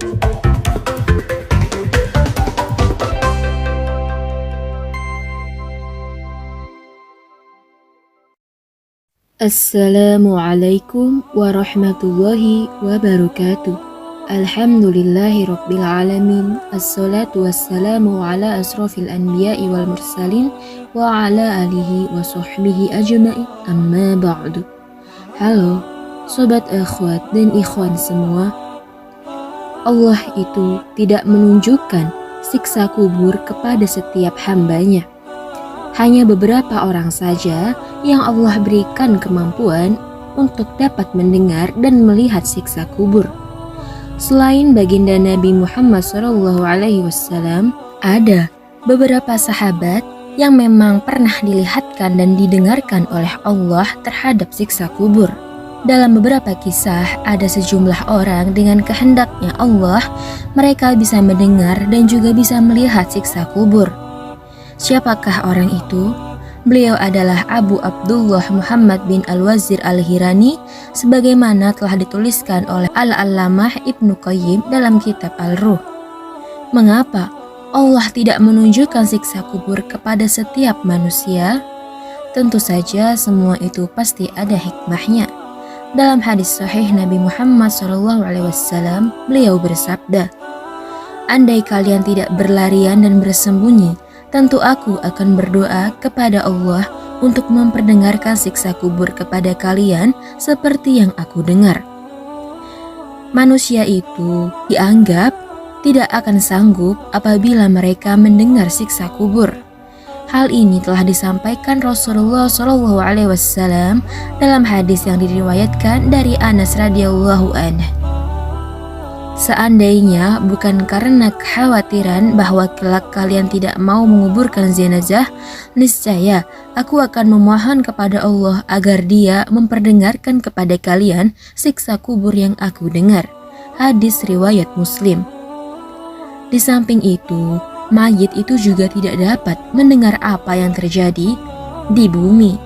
Assalamualaikum warahmatullahi wabarakatuh. Alhamdulillahi rabbil alamin. Assalatu wassalamu ala asrafil anbiya'i wal mursalin wa ala alihi wa sahbihi ajma'in, amma ba'du. Halo sobat akhwat dan ikhwan semua. Allah itu tidak menunjukkan siksa kubur kepada setiap hambanya. Hanya beberapa orang saja yang Allah berikan kemampuan untuk dapat mendengar dan melihat siksa kubur. Selain baginda Nabi Muhammad SAW, ada beberapa sahabat yang memang pernah dilihatkan dan didengarkan oleh Allah terhadap siksa kubur. Dalam beberapa kisah, ada sejumlah orang dengan kehendaknya Allah, mereka bisa mendengar dan juga bisa melihat siksa kubur. Siapakah orang itu? Beliau adalah Abu Abdullah Muhammad bin Al-Wazir Al-Hirani, sebagaimana telah dituliskan oleh Al-Allamah Ibnu Qayyim dalam kitab Al-Ruh. Mengapa Allah tidak menunjukkan siksa kubur kepada setiap manusia? Tentu saja semua itu pasti ada hikmahnya. Dalam hadis sahih Nabi Muhammad SAW, beliau bersabda, "Andai kalian tidak berlarian dan bersembunyi, tentu aku akan berdoa kepada Allah untuk memperdengarkan siksa kubur kepada kalian seperti yang aku dengar." Manusia itu dianggap tidak akan sanggup apabila mereka mendengar siksa kubur. Hal ini telah disampaikan Rasulullah SAW dalam hadis yang diriwayatkan dari Anas radhiyallahu anhu. Seandainya bukan karena kekhawatiran bahwa kelak kalian tidak mau menguburkan jenazah, niscaya aku akan memohon kepada Allah agar Dia memperdengarkan kepada kalian siksa kubur yang aku dengar. Hadis riwayat Muslim. Di samping itu, mayit itu juga tidak dapat mendengar apa yang terjadi di bumi.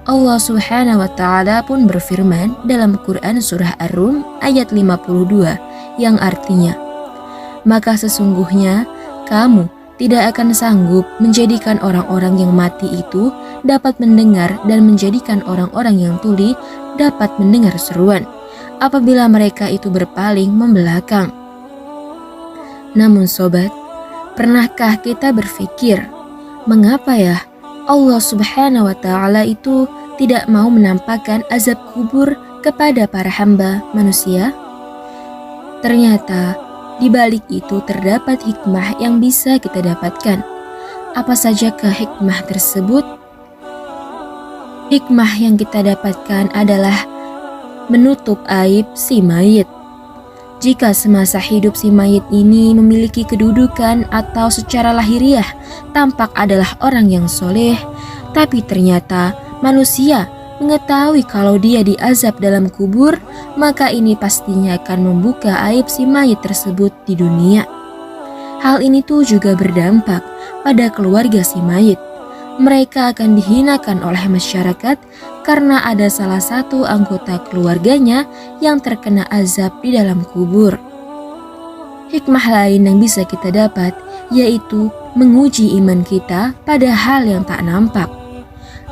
Allah Subhanahu wa Ta'ala pun berfirman dalam Quran Surah Ar-Rum ayat 52 yang artinya, "Maka sesungguhnya kamu tidak akan sanggup menjadikan orang-orang yang mati itu dapat mendengar dan menjadikan orang-orang yang tuli dapat mendengar seruan apabila mereka itu berpaling membelakang." Namun sobat, pernahkah kita berpikir, mengapa ya Allah Subhanahu wa Ta'ala itu tidak mau menampakkan azab kubur kepada para hamba manusia? Ternyata di balik itu terdapat hikmah yang bisa kita dapatkan. Apa sajakah hikmah tersebut? Hikmah yang kita dapatkan adalah menutup aib si mayit. Jika semasa hidup si mayit ini memiliki kedudukan atau secara lahiriah tampak adalah orang yang soleh, tapi ternyata manusia mengetahui kalau dia diazab dalam kubur, maka ini pastinya akan membuka aib si mayit tersebut di dunia. Hal ini tuh juga berdampak pada keluarga si mayit. Mereka akan dihinakan oleh masyarakat karena ada salah satu anggota keluarganya yang terkena azab di dalam kubur. Hikmah lain yang bisa kita dapat yaitu menguji iman kita pada hal yang tak nampak.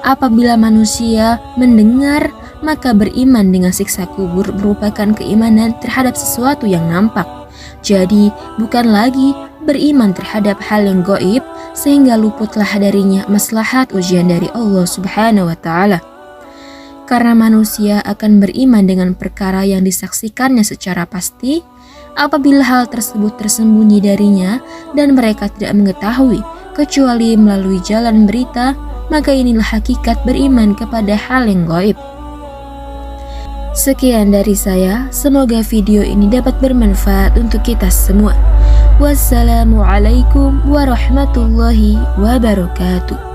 Apabila manusia mendengar, maka beriman dengan siksa kubur merupakan keimanan terhadap sesuatu yang nampak. Jadi bukan lagi beriman terhadap hal yang gaib sehingga luputlah darinya maslahat ujian dari Allah Subhanahu wa Ta'ala. Karena manusia akan beriman dengan perkara yang disaksikannya secara pasti, apabila hal tersebut tersembunyi darinya dan mereka tidak mengetahui kecuali melalui jalan berita, maka inilah hakikat beriman kepada hal yang gaib. Sekian dari saya, semoga video ini dapat bermanfaat untuk kita semua. Wassalamualaikum warahmatullahi wabarakatuh.